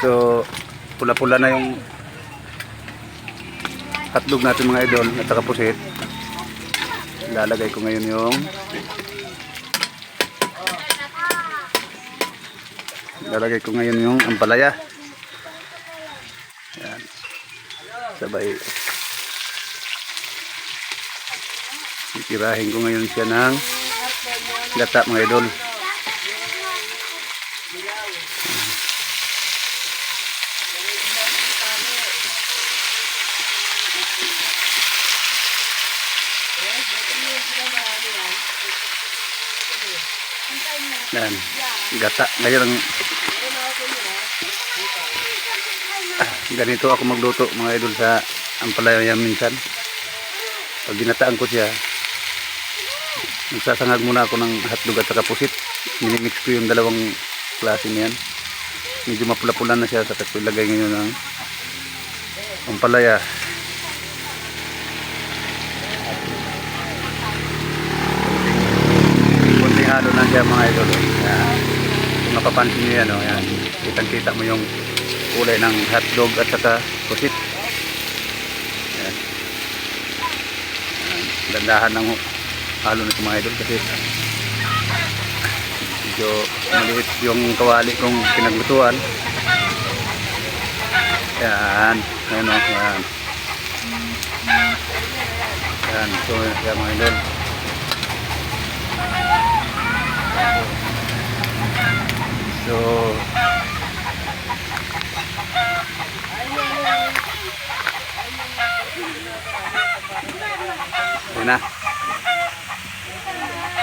So, pula-pula na yung hotdog natin mga idol at saka pusit. Lalagay ko ngayon yung ampalaya. Yan. Sabay titirahin ko ngayon siya ng gata mga idol. Yan, gata. Ngayon ganito ako magluto mga idol sa ampalaya minsan. Pag ginataan ko siya, nagsasangag muna ako ng hotdog at saka pusit. Minimix ko yung dalawang klase niyan. Medyo mapula-pula na siya, saka ko ilagay ngayon ng ampalaya. Kunting halo na siya mga idol. Yan. Kung napapansin nyo yan, yan. Kitang-kita mo yung kulay ng hotdog at saka pusit. Yan. Dandahan ng halo nito mga idol kasi medyo maliit yung kawali kong pinaglutuan. Yan. Ayan o. Yan. Yan. So yan mga idol. So yun na.